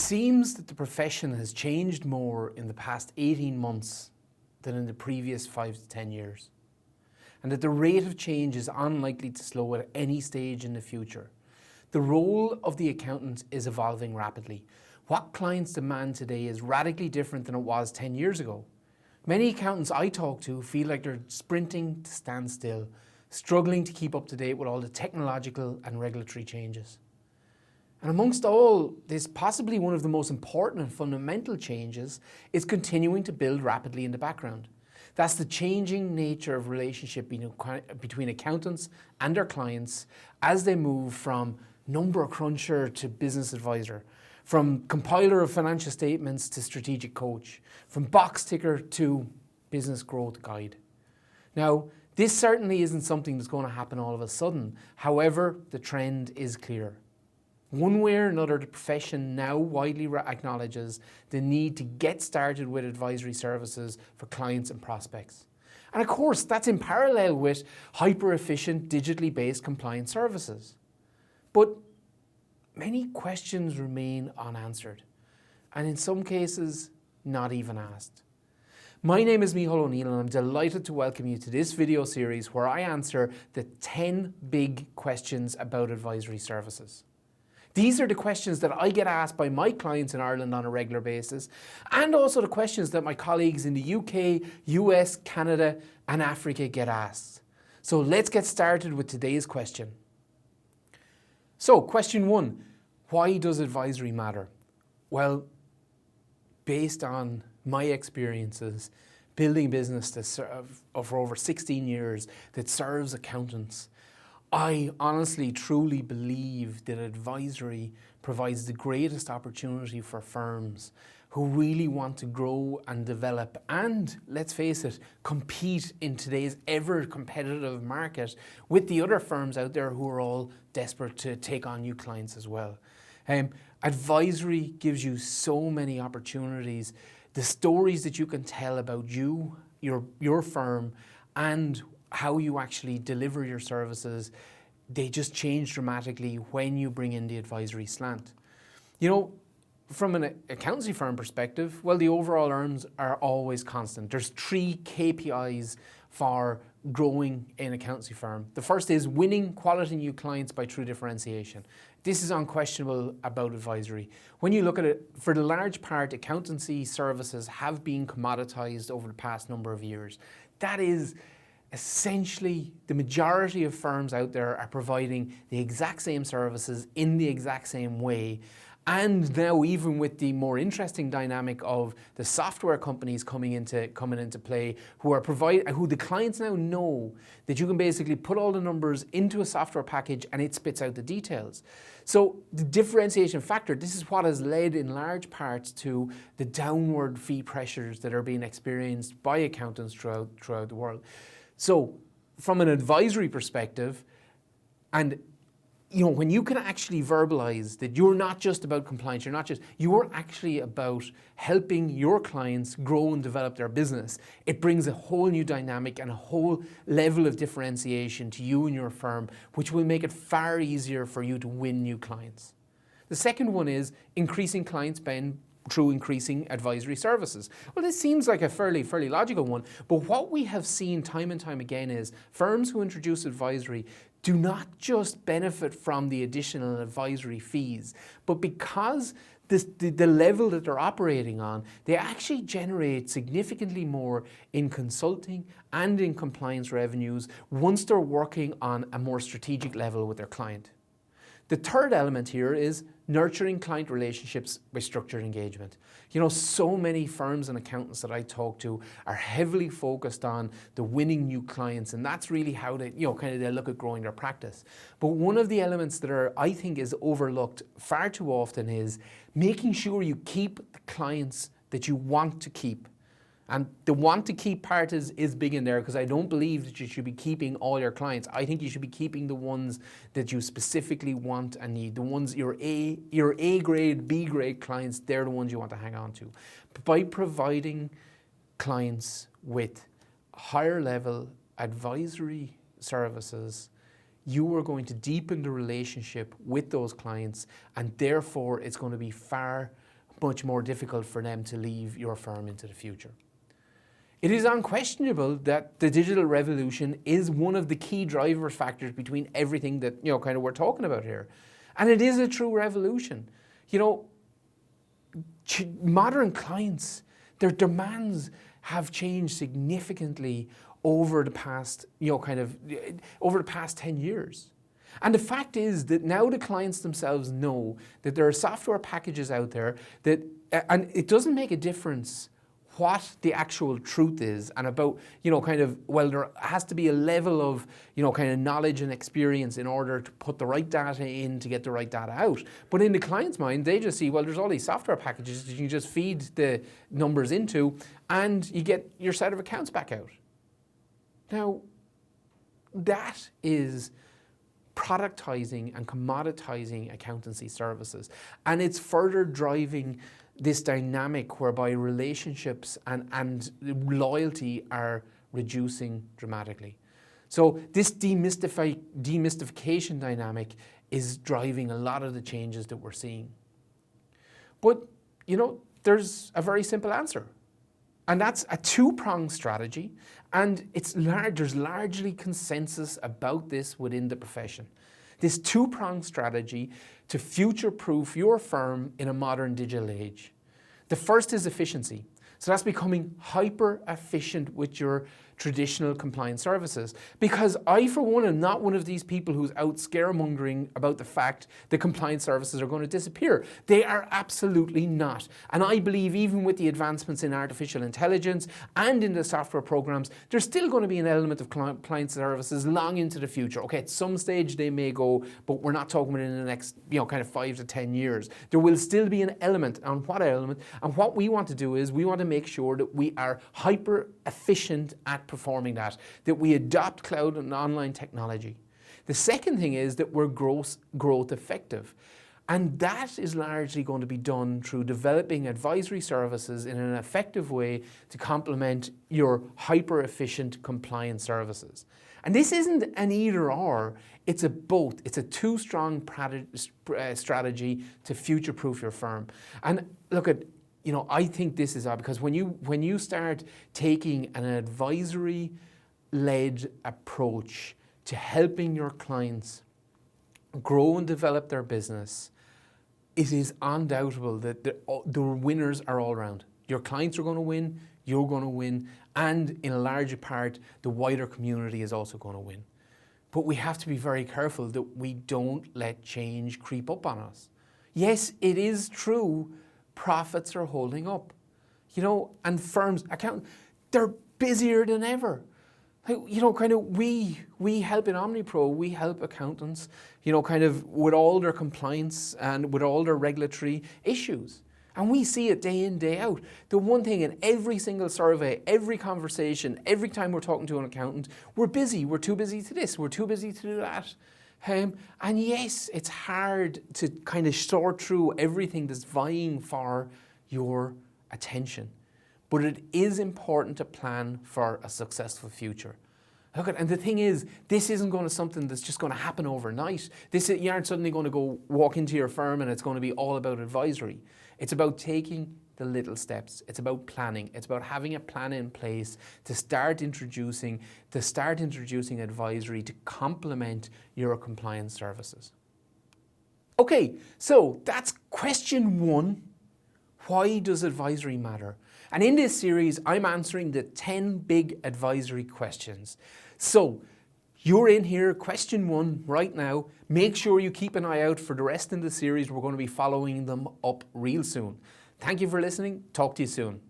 seems that the profession has changed more in the past 18 months than in the previous 5 to 10 years, and that the rate of change is unlikely to slow at any stage in the future. The role of the accountant is evolving rapidly. What clients demand today is radically different than it was 10 years ago. Many accountants I talk to feel like they're sprinting to stand still, struggling to keep up to date with all the technological and regulatory changes. And amongst all this, possibly one of the most important and fundamental changes is continuing to build rapidly in the background. That's the changing nature of relationship between accountants and their clients as they move from number cruncher to business advisor, from compiler of financial statements to strategic coach, from box ticker to business growth guide. Now, this certainly isn't something that's going to happen all of a sudden. However, the trend is clear. One way or another, the profession now widely acknowledges the need to get started with advisory services for clients and prospects. And of course, that's in parallel with hyper-efficient, digitally based compliance services. But many questions remain unanswered, and in some cases, not even asked. My name is Micheál O'Neill, and I'm delighted to welcome you to this video series where I answer the 10 big questions about advisory services. These are the questions that I get asked by my clients in Ireland on a regular basis, and also the questions that my colleagues in the UK, US, Canada, and Africa get asked. So let's get started with today's question. So, question 1, why does advisory matter? Well, based on my experiences building business for over 16 years that serves accountants, I honestly, truly believe that advisory provides the greatest opportunity for firms who really want to grow and develop and, let's face it, compete in today's ever-competitive market with the other firms out there who are all desperate to take on new clients as well. Advisory gives you so many opportunities. The stories that you can tell about you, your firm, and how you actually deliver your services, they just change dramatically when you bring in the advisory slant. You know, from an accountancy firm perspective, well, the overall earnings are always constant. There's 3 KPIs for growing an accountancy firm. The first is winning quality new clients by true differentiation. This is unquestionable about advisory. When you look at it, for the large part, accountancy services have been commoditized over the past number of years. That is essentially the majority of firms out there are providing the exact same services in the exact same way. And now, even with the more interesting dynamic of the software companies coming into play, who the clients now know that you can basically put all the numbers into a software package and it spits out the details. So the differentiation factor, this is what has led in large parts to the downward fee pressures that are being experienced by accountants throughout the world. So from an advisory perspective, and you know, when you can actually verbalize that you're not just about compliance, you're actually about helping your clients grow and develop their business, it brings a whole new dynamic and a whole level of differentiation to you and your firm, which will make it far easier for you to win new clients. The second one is increasing client spend through increasing advisory services. Well, this seems like a fairly logical one, but what we have seen time and time again is firms who introduce advisory do not just benefit from the additional advisory fees, but because the level that they're operating on, they actually generate significantly more in consulting and in compliance revenues once they're working on a more strategic level with their client. The third element here is nurturing client relationships by structured engagement. You know, so many firms and accountants that I talk to are heavily focused on the winning new clients, and that's really how they, they look at growing their practice. But one of the elements that I think is overlooked far too often is making sure you keep the clients that you want to keep. And the want to keep part is big in there, because I don't believe that you should be keeping all your clients. I think you should be keeping the ones that you specifically want and need. The ones, your A grade, B grade clients, they're the ones you want to hang on to. By providing clients with higher level advisory services, you are going to deepen the relationship with those clients, and therefore it's going to be far much more difficult for them to leave your firm into the future. It is unquestionable that the digital revolution is one of the key driver factors between everything that, kind of we're talking about here. And it is a true revolution. Modern clients, their demands have changed significantly over the past, over the past 10 years. And the fact is that now the clients themselves know that there are software packages out there that, and it doesn't make a difference what the actual truth is and about, there has to be a level of, knowledge and experience in order to put the right data in to get the right data out. But in the client's mind, they just see, there's all these software packages that you can just feed the numbers into and you get your set of accounts back out. Now, that is productizing and commoditizing accountancy services. And it's further driving this dynamic whereby relationships and loyalty are reducing dramatically. So this demystification dynamic is driving a lot of the changes that we're seeing. But, there's a very simple answer. And that's a two-pronged strategy. And there's largely consensus about this within the profession. This two-pronged strategy to future-proof your firm in a modern digital age. The first is efficiency. So that's becoming hyper-efficient with your traditional compliance services. Because I, for one, am not one of these people who's out scaremongering about the fact that compliance services are going to disappear. They are absolutely not. And I believe even with the advancements in artificial intelligence and in the software programs, there's still going to be an element of compliance services long into the future. Okay, at some stage they may go, but we're not talking about in the next, 5 to 10 years. There will still be an element. On what element? And what we want to do is we want to make sure that we are hyper efficient at performing that we adopt cloud and online technology. The second thing is that we're growth effective. And that is largely going to be done through developing advisory services in an effective way to complement your hyper efficient compliance services. And this isn't an either or, it's a both. It's a two-strong strategy to future-proof your firm. And look at, I think this is because when you start taking an advisory-led approach to helping your clients grow and develop their business, it is undoubtable that the winners are all around. Your clients are going to win, you're going to win, and in a larger part, the wider community is also going to win. But we have to be very careful that we don't let change creep up on us. Yes, it is true. Profits are holding up, and firms, they're busier than ever. We help in OmniPro, we help accountants, with all their compliance and with all their regulatory issues. And we see it day in, day out. The one thing in every single survey, every conversation, every time we're talking to an accountant, we're busy, we're too busy to this, we're too busy to do that. And yes, it's hard to kind of sort through everything that's vying for your attention. But it is important to plan for a successful future. And the thing is, this isn't going to something that's just going to happen overnight. You aren't suddenly going to go walk into your firm and it's going to be all about advisory. It's about taking the little steps. It's about planning. It's about having a plan in place to start introducing advisory to complement your compliance services. Okay, so that's question 1. Why does advisory matter? And in this series, I'm answering the 10 big advisory questions. So you're in here, question 1 right now. Make sure you keep an eye out for the rest in the series. We're going to be following them up real soon. Thank you for listening. Talk to you soon.